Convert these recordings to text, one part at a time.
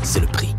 c'est le prix.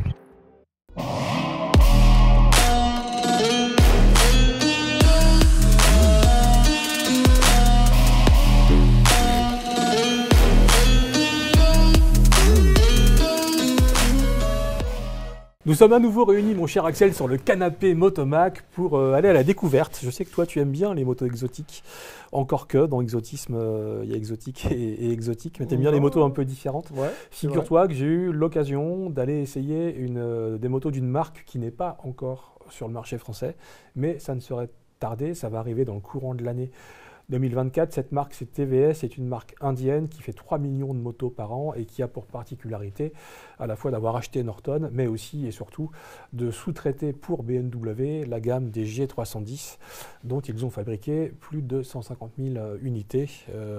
Nous sommes à nouveau réunis, mon cher Axel, sur le canapé Motomac pour aller à la découverte. Je sais que toi, tu aimes bien les motos exotiques. Encore que dans exotisme, il y a exotique et exotique. Mais tu aimes bien les motos un peu différentes. Ouais, figure-toi que j'ai eu l'occasion d'aller essayer des motos d'une marque qui n'est pas encore sur le marché français. Mais ça ne serait tardé, ça va arriver dans le courant de l'année 2024, cette marque, c'est TVS, c'est une marque indienne qui fait 3 millions de motos par an et qui a pour particularité à la fois d'avoir acheté Norton, mais aussi et surtout de sous-traiter pour BMW la gamme des G310, dont ils ont fabriqué plus de 150 000 unités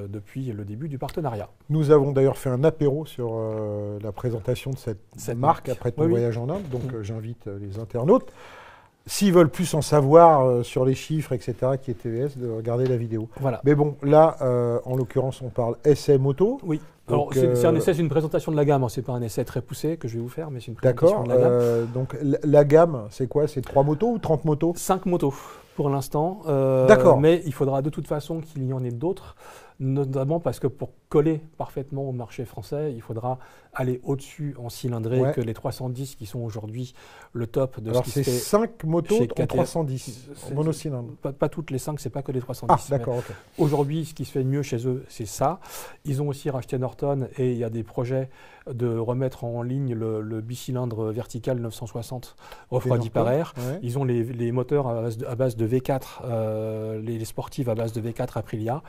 depuis le début du partenariat. Nous avons d'ailleurs fait un apéro sur la présentation de cette marque après ton voyage en Inde, donc j'invite les internautes. S'ils veulent plus en savoir sur les chiffres, etc., qui est TVS, de regarder la vidéo. Voilà. Mais bon, là, en l'occurrence, on parle essai moto. Oui. Alors, c'est un essai, c'est une présentation de la gamme. C'est pas un essai très poussé que je vais vous faire, mais c'est une présentation de la gamme. Donc, la gamme, c'est quoi? C'est 3 motos ou 30 motos? 5 motos pour l'instant. D'accord. Mais il faudra de toute façon qu'il y en ait d'autres, notamment parce que pour coller parfaitement au marché français, il faudra aller au-dessus en cylindrée que les 310 qui sont aujourd'hui le top de ce qui se fait. Alors, c'est 5 motos en 310, en monocylindre. Pas toutes les 5, c'est pas que les 310. Ah, d'accord, ok. Aujourd'hui, ce qui se fait de mieux chez eux, c'est ça. Ils ont aussi racheté Norton et il y a des projets de remettre en ligne le bicylindre vertical 960 refroidi par air. Ouais. Ils ont les moteurs à base de V4, les sportives à base de V4 Aprilia.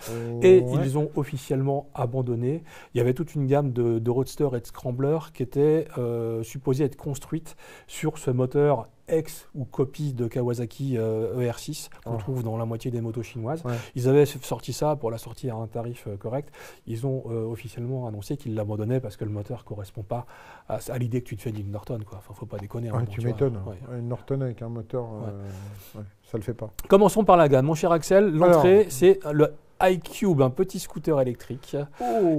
Et ils ont officiellement abandonné. Il y avait toute une gamme de roadster et de scrambler qui était supposée être construite sur ce moteur ex ou copie de Kawasaki ER6 qu'on trouve dans la moitié des motos chinoises. Ouais. Ils avaient sorti ça pour la sortir à un tarif correct. Ils ont officiellement annoncé qu'ils l'abandonnaient parce que le moteur ne correspond pas à l'idée que tu te fais d'une Norton. Enfin, faut pas déconner. Ouais, tu m'étonnes. Une Norton avec un moteur, ça le fait pas. Commençons par la gamme. Mon cher Axel, l'entrée, c'est le iCube, un petit scooter électrique,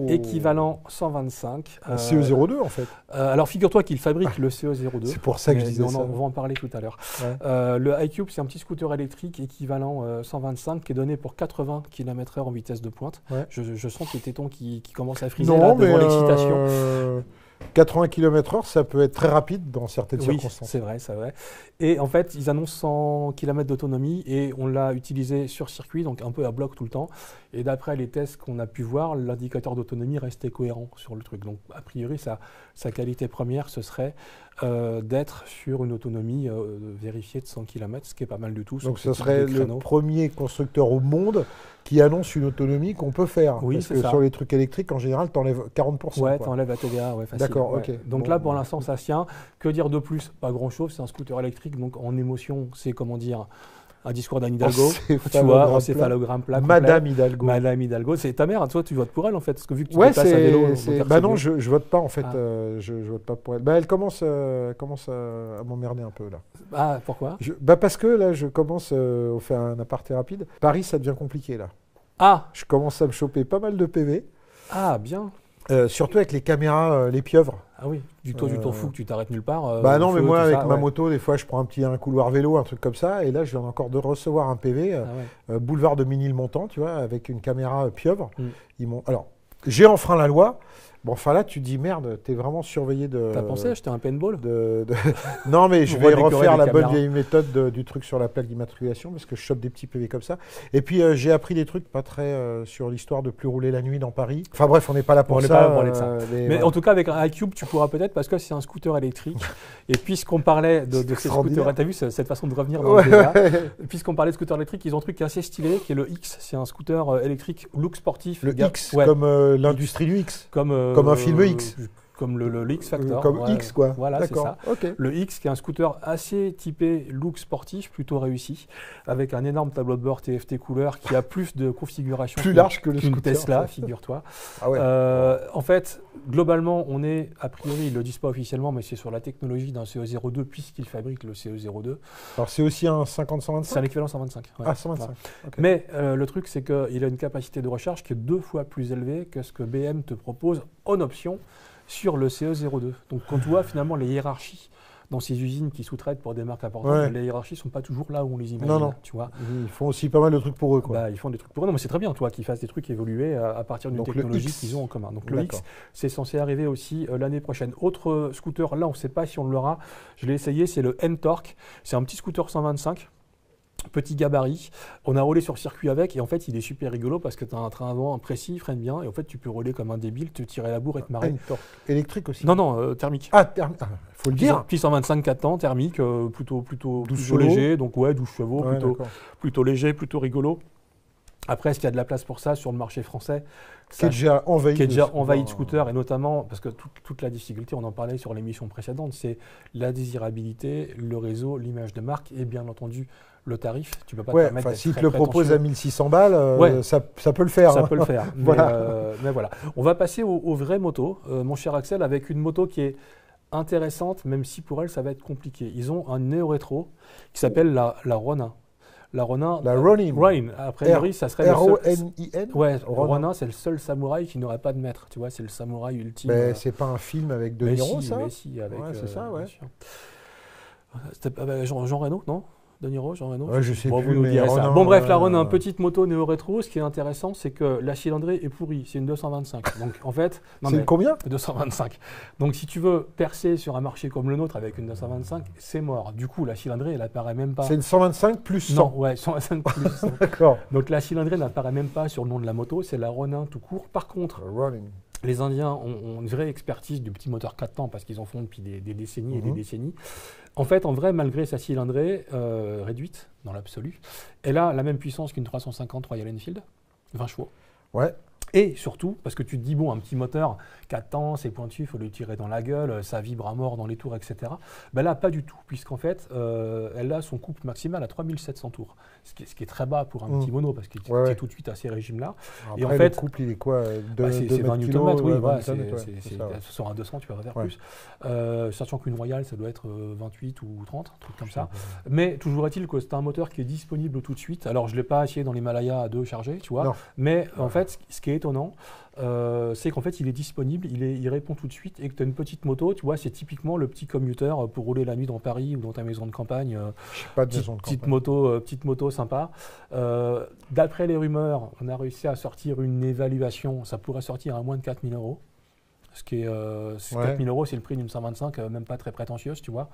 équivalent 125. CE02 en fait. Alors figure-toi qu'il fabrique le CE02. C'est pour ça que je disais ça. On va en parler tout à l'heure. Ouais. Le iCube, c'est un petit scooter électrique équivalent 125 qui est donné pour 80 km/h en vitesse de pointe. Ouais. Je sens tes tétons qui commencent à friser là, devant l'excitation. 80 km/h, ça peut être très rapide dans certaines circonstances. C'est vrai, c'est vrai. Et en fait, ils annoncent 100 km d'autonomie et on l'a utilisé sur circuit, donc un peu à bloc tout le temps. Et d'après les tests qu'on a pu voir, l'indicateur d'autonomie restait cohérent sur le truc. Donc, a priori, sa qualité première, ce serait d'être sur une autonomie vérifiée de 100 km, ce qui est pas mal du tout. Donc, ce serait le premier constructeur au monde qui annonce une autonomie qu'on peut faire. Oui, parce que sur les trucs électriques, en général, tu enlèves 40%. Ouais, tu enlèves la TVA, facile. D'accord, ok. Donc là, pour l'instant, ça tient. Que dire de plus? Pas grand-chose, c'est un scooter électrique, donc en émotion, c'est comment dire un discours d'Anne Hidalgo, tu vois, céphalogramme plat. Madame Hidalgo. Madame Hidalgo, c'est ta mère, toi tu votes pour elle en fait, parce que vu que tu te déplaces à vélo. Bah non, je vote pas en fait, je vote pas pour elle. Bah elle commence à m'emmerder un peu là. Ah, pourquoi? Parce que là, je commence, on fait un aparté rapide. Paris, ça devient compliqué là. Ah! Je commence à me choper pas mal de PV. Ah, bien. Surtout avec les caméras, les pieuvres. Ah oui, toi tu t'en fous que tu t'arrêtes nulle part. Bah non, mais moi avec ma moto, des fois je prends un couloir vélo, un truc comme ça, et là je viens encore de recevoir un PV, boulevard de Ménilmontant, tu vois, avec une caméra pieuvre. Alors, j'ai enfreint la loi. Bon, enfin là, tu te dis merde, t'es vraiment surveillé de. T'as pensé acheter un paintball? Non, mais je vais refaire la bonne vieille méthode du truc sur la plaque d'immatriculation parce que je chope des petits PV comme ça. Et puis j'ai appris des trucs pas très sur l'histoire de plus rouler la nuit dans Paris. Enfin bref, on n'est pas là pour ça. Mais en tout cas, avec un iCube, tu pourras peut-être parce que c'est un scooter électrique. Et puisqu'on parlait de ces scooters, t'as vu cette façon de revenir dans le débat. Puisqu'on parlait de scooters électriques, ils ont un truc qui est assez stylé, qui est le X. C'est un scooter électrique look sportif. Le X, comme l'industrie du X. Comme un film X. Comme le X Factor. Comme X, quoi. Voilà, c'est ça. Okay. Le X, qui est un scooter assez typé look sportif, plutôt réussi, avec un énorme tableau de bord TFT couleur qui a plus de configuration plus large que le scooter, Tesla, en fait. figure-toi. Ah ouais. En fait, globalement, on est, a priori, ils ne le disent pas officiellement, mais c'est sur la technologie d'un CE02, puisqu'ils fabriquent le CE02. Alors, c'est aussi un 50-125 ? C'est un équivalent 125. Ouais. Ah, 125. Voilà. Okay. Mais le truc, c'est qu'il a une capacité de recharge qui est 2 fois plus élevée que ce que BM te propose en option sur le CE02. Donc quand tu vois finalement les hiérarchies dans ces usines qui sous-traitent pour des marques importantes, les hiérarchies ne sont pas toujours là où on les imagine. Non. Tu vois. Ils font aussi pas mal de trucs pour eux. Quoi. Bah, ils font des trucs pour eux. Non, mais c'est très bien, toi, qu'ils fassent des trucs évoluer à partir d'une technologie qu'ils ont en commun. Donc le X, c'est censé arriver aussi l'année prochaine. Autre scooter, là, on ne sait pas si on l'aura. Je l'ai essayé, c'est le N-Torque. C'est un petit scooter 125. Petit gabarit, on a roulé sur circuit avec et en fait il est super rigolo parce que tu as un train avant précis, il freine bien et en fait tu peux rouler comme un débile, te tirer la bourre et te marrer. Électrique aussi? Non, thermique. Ah, faut le dire. Petit 125 4 temps, thermique, plutôt léger, donc 12 chevaux, plutôt léger, plutôt rigolo. Après, est-ce qu'il y a de la place pour ça sur le marché français? Qui est déjà envahi de scooters, et notamment, parce que toute la difficulté, on en parlait sur l'émission précédente, c'est la désirabilité, le réseau, l'image de marque et bien entendu le tarif. Tu peux pas te permettre d'être si tu le proposes à 1600 balles, ça peut le faire. Ça peut le faire, mais voilà. On va passer aux vraies motos, mon cher Axel, avec une moto qui est intéressante, même si pour elle, ça va être compliqué. Ils ont un néo-rétro qui s'appelle la Ronin. La Ronin. A priori, ça serait R-O-N-I-N. Ouais, Ronin, c'est le seul samouraï qui n'aurait pas de maître. Tu vois, c'est le samouraï ultime. Mais c'est pas un film avec De Niro, ça? Mais si, avec. C'est ça, ouais. C'était Jean Reno, non? De Niro, Jean Reno. Ouais, je sais plus. Vous nous direz ça. Bon, bref, la Ronin, petite moto néo-rétro. Ce qui est intéressant, c'est que la cylindrée est pourrie. C'est une 225. Donc, en fait. C'est combien? 225. Donc, si tu veux percer sur un marché comme le nôtre avec une 225, c'est mort. Du coup, la cylindrée, elle apparaît même pas. C'est une 125 plus 100. Non, ouais, 125 plus 100. D'accord. Donc, la cylindrée n'apparaît même pas sur le nom de la moto. C'est la Ronin tout court. Par contre. Les Indiens ont une vraie expertise du petit moteur 4 temps parce qu'ils en font depuis des décennies et des décennies. En fait, en vrai, malgré sa cylindrée réduite dans l'absolu, elle a la même puissance qu'une 350 Royal Enfield, 20 chevaux. Ouais. Et surtout, parce que tu te dis, bon, un petit moteur, 4 temps, c'est pointu, il faut le tirer dans la gueule, ça vibre à mort dans les tours, etc. Ben là, pas du tout, puisqu'en fait, elle a son couple maximal à 3700 tours, ce qui est très bas pour un petit mono, parce que tu es tout de suite à ces régimes-là. Et en fait, le couple, il est quoi? C'est 20 Nm, oui, sur un 200, tu peux pas faire plus. Sachant qu'une Royale, ça doit être 28 ou 30, un truc comme ça. Mais toujours est-il que c'est un moteur qui est disponible tout de suite. Alors, je ne l'ai pas essayé dans l'Himalaya à 2 chargés, tu vois, mais en fait, ce qui est étonnant, c'est qu'en fait il est disponible, il répond tout de suite et que tu as une petite moto, tu vois, c'est typiquement le petit commuteur pour rouler la nuit dans Paris ou dans ta maison de campagne. Petite moto sympa. D'après les rumeurs, on a réussi à sortir une évaluation, ça pourrait sortir à moins de 4 000 €. Ce qui est 4 000 €, c'est le prix d'une 125, même pas très prétentieuse, tu vois.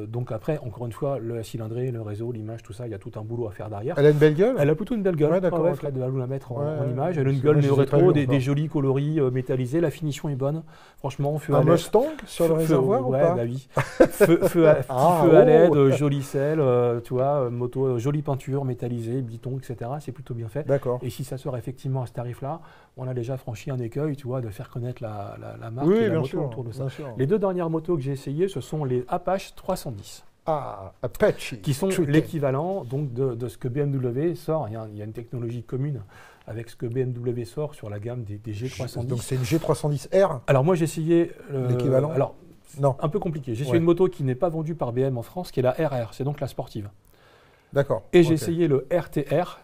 Donc après, encore une fois, la cylindrée, le réseau, l'image, tout ça, il y a tout un boulot à faire derrière. Elle a une belle gueule? Elle a plutôt une belle gueule. Fred va nous la mettre en image. Elle a une gueule néo-rétro, des jolis coloris métallisés. La finition est bonne. Franchement, feu à LED. Un Mustang sur le réservoir ou pas? Bah oui. Feu à LED, joli sel, tu vois, moto, jolie peinture métallisée, biton, etc. C'est plutôt bien fait. D'accord. Et si ça sort effectivement à ce tarif-là, on a déjà franchi un écueil, tu vois, de faire connaître la marque et la moto autour de ça. Les 2 dernières motos que j'ai essayées, ce sont les Apache 310. Ah, Apache. Qui sont l'équivalent donc de ce que BMW sort. Il y a une technologie commune avec ce que BMW sort sur la gamme des G310. Donc c'est une G310R? Alors moi j'ai essayé l'équivalent. Alors non, un peu compliqué. J'ai essayé une moto qui n'est pas vendue par BM en France, qui est la RR, c'est donc la sportive. D'accord. Et j'ai essayé le RTR,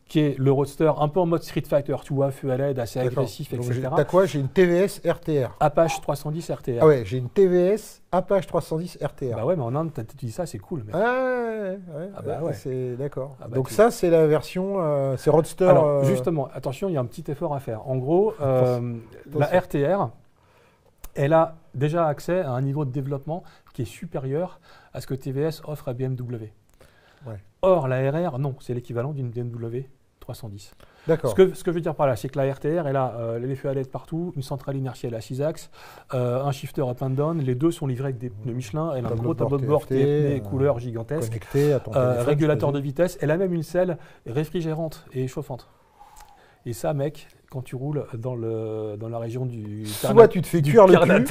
qui est le roadster un peu en mode Street Fighter, tu vois, feu à LED, assez agressif, etc. T'as quoi? J'ai une TVS RTR. Apache 310 RTR. Ah ouais, j'ai une TVS Apache 310 RTR. Bah ouais, mais en Inde, tu dis ça, c'est cool. Mais... ouais. C'est d'accord. Donc ça, c'est la version, c'est roadster. Alors justement, attention, il y a un petit effort à faire. En gros, la RTR, elle a déjà accès à un niveau de développement qui est supérieur à ce que TVS offre à BMW. Ouais. Or, la RR, non, c'est l'équivalent d'une BMW 310. D'accord. Ce que je veux dire par là, c'est que la RTR, elle a les feux à LED partout, une centrale inertielle à 6 axes, un shifter up and down, les deux sont livrés avec des pneus Michelin, elle a un gros tableau de bord TFT, couleurs gigantesques, connecté à ton téléphone, régulateur de vitesse, elle a même une selle réfrigérante et chauffante. Et ça, mec, quand tu roules dans la région du soit tu te fais cuire le cul,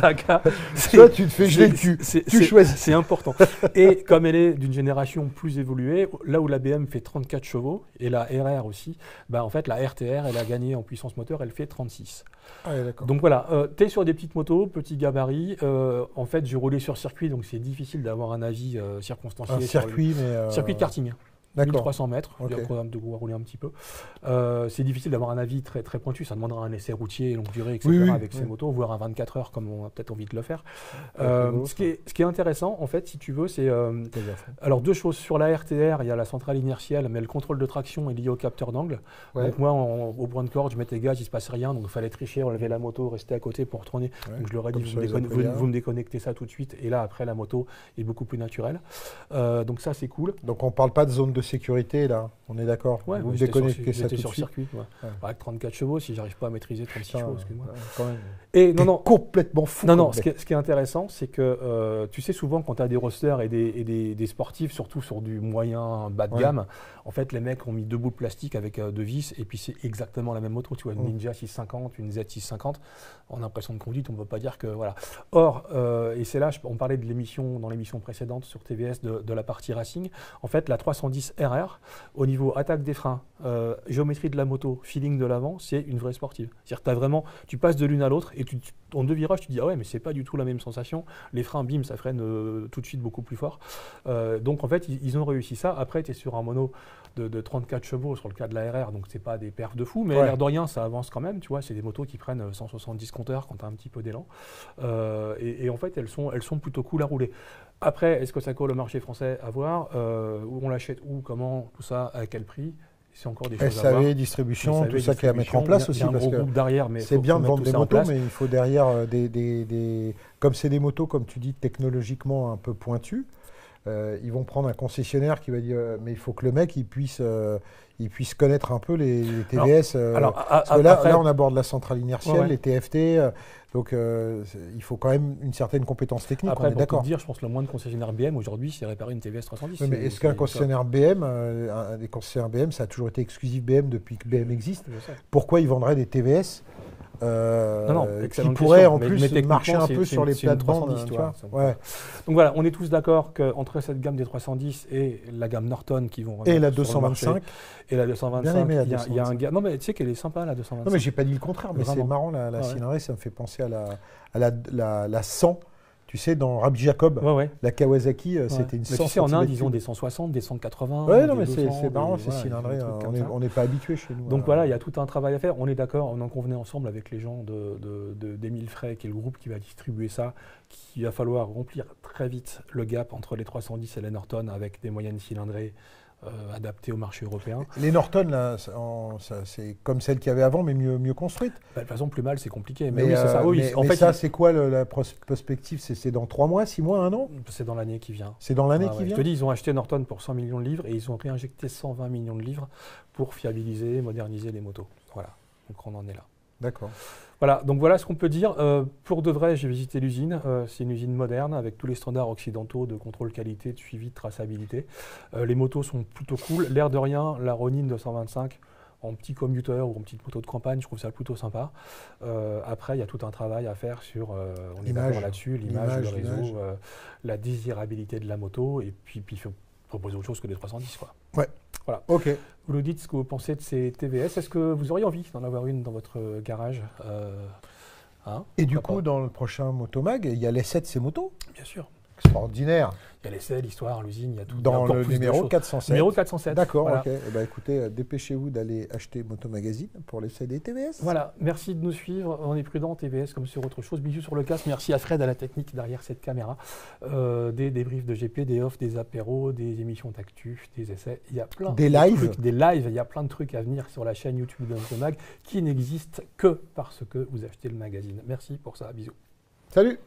soit tu te fais geler le cul. Tu choisis. C'est important. Et comme elle est d'une génération plus évoluée, là où la BM fait 34 chevaux, et la RR aussi, bah en fait, la RTR, elle a gagné en puissance moteur, elle fait 36. Ah, ouais, donc voilà, tu es sur des petites motos, petits gabarits. En fait, j'ai roulé sur circuit, donc c'est difficile d'avoir un avis circonstancié. Un circuit, circuit de karting. 1300 mètres, il y a un programme de rouler un petit peu. C'est difficile d'avoir un avis très, très pointu, ça demandera un essai routier, longue durée, etc. avec ces motos, voire un 24 heures comme on a peut-être envie de le faire. Ce qui est intéressant, en fait, si tu veux, c'est... alors, deux choses. Sur la RTR, il y a la centrale inertielle, mais le contrôle de traction est lié au capteur d'angle. Donc moi, au point de corde, je mettais gaz, il ne se passait rien, donc il fallait tricher, enlever la moto, rester à côté pour retourner. Donc je leur ai dit, vous me déconnectez ça tout de suite, et là, après, la moto est beaucoup plus naturelle. Donc ça, c'est cool. Donc on ne parle pas de zone de sécurité, là, on est d'accord? Vous me déconnectez ça tout de suite. Sur circuit. Avec 34 chevaux, si j'arrive pas à maîtriser 36 chevaux, excuse-moi. Et non, complètement fou. Non, ce qui est intéressant, c'est que tu sais, souvent, quand tu as des rosters et des sportifs, surtout sur du moyen bas de gamme, en fait, les mecs ont mis 2 bouts de plastique avec 2 vis, et puis c'est exactement la même moto. Tu vois, une Ninja 650, une Z650, on a l'impression de conduite, on ne peut pas dire que voilà. Or, et c'est là, on parlait de l'émission, dans l'émission précédente sur TVS, de la partie racing. En fait, la 310 RR, au niveau attaque des freins, géométrie de la moto, feeling de l'avant, c'est une vraie sportive. C'est-à-dire que tu passes de l'une à l'autre, et en 2 virages, tu te dis, ah ouais, mais c'est pas du tout la même sensation. Les freins, bim, ça freine tout de suite beaucoup plus fort. Donc, en fait, ils ont réussi ça. Après, tu es sur un mono de 34 chevaux sur le cas de la RR, donc c'est pas des perfs de fou, mais l'air de rien, ça avance quand même, tu vois, c'est des motos qui prennent 170 compteurs quand tu as un petit peu d'élan. Et en fait, elles sont plutôt cool à rouler. Après, est-ce que ça colle au marché français? À voir. Où on l'achète, où, comment, tout ça, à quel prix? C'est encore des choses à voir. SAV, distribution, tout ça qui est à mettre en place aussi. Il y a un gros groupe derrière, mais c'est bien de vendre des motos, mais il faut derrière comme c'est des motos, comme tu dis, technologiquement un peu pointues. Ils vont prendre un concessionnaire qui va dire mais il faut que le mec il puisse connaître un peu les TVS. Parce que là, on aborde la centrale inertielle, les TFT. Donc il faut quand même une certaine compétence technique. Après, on est d'accord. Pour te dire, je pense que le moins de concessionnaires BM aujourd'hui, c'est réparer une TVS 310. Oui, mais est-ce qu'un concessionnaire BM, des concessionnaires BM, ça a toujours été exclusif BM depuis que BM existe? Pourquoi ils vendraient des TVS qui pourrait en plus marcher un peu sur les plates-bandes. Donc voilà, on est tous d'accord qu'entre cette gamme des 310 et la gamme Norton qui vont et la 225 et la 225, il y a un gars. Non mais tu sais qu'elle est sympa la 225. Non mais j'ai pas dit le contraire, mais c'est marrant la cylindrée, ça me fait penser à la 100. Tu sais, dans Rabbi Jacob, la Kawasaki, c'était une 100. Tu sais, en Inde, ils ont des 160, des 180. Oui, non, mais c'est marrant, c'est cylindré. On n'est pas habitué chez nous. Donc voilà, il y a tout un travail à faire. On est d'accord, on en convenait ensemble avec les gens d'Émile Frey, qui est le groupe qui va distribuer ça, qu'il va falloir remplir très vite le gap entre les 310 et les Norton avec des moyennes cylindrées adaptées au marché européen. Les Norton, là, c'est comme celles qu'il y avait avant, mais mieux construites. De toute façon, plus mal, c'est compliqué. Mais oui, c'est ça. En fait, ça, c'est quoi la perspective? C'est dans 3 mois, 6 mois, 1 an? C'est dans l'année qui vient. C'est dans l'année qui vient? Je te dis, ils ont acheté Norton pour 100 millions de livres et ils ont réinjecté 120 millions de livres pour fiabiliser, moderniser les motos. Voilà, donc on en est là. D'accord. Voilà, donc voilà ce qu'on peut dire. Pour de vrai, j'ai visité l'usine. C'est une usine moderne avec tous les standards occidentaux de contrôle qualité, de suivi, de traçabilité. Les motos sont plutôt cool. L'air de rien, la Ronin 225 en petit commuter ou en petite moto de campagne, je trouve ça plutôt sympa. Après, il y a tout un travail à faire sur, on est d'accord là-dessus, l'image, le réseau, la désirabilité de la moto, et puis il faut proposer autre chose que des 310, quoi. Ouais. Voilà. Ok. Vous nous dites ce que vous pensez de ces TVS. Est-ce que vous auriez envie d'en avoir une dans votre garage Et du coup, dans le prochain Motomag, il y a l'essai de ces motos? Bien sûr. Extraordinaire. Il y a l'essai, l'histoire, l'usine, il y a tout. Dans le numéro 407. Numéro 407. D'accord, voilà. Ok. Écoutez, dépêchez-vous d'aller acheter Moto Magazine pour l'essai des TVS. Voilà, merci de nous suivre. On est prudent, TVS comme sur autre chose. Bisous sur le casque. Merci à Fred à la technique derrière cette caméra. Des débriefs de GP, des offs, des apéros, des émissions d'actu, des essais. Il y a plein de trucs, des lives. Il y a plein de trucs à venir sur la chaîne YouTube de Motomag qui n'existent que parce que vous achetez le magazine. Merci pour ça. Bisous. Salut.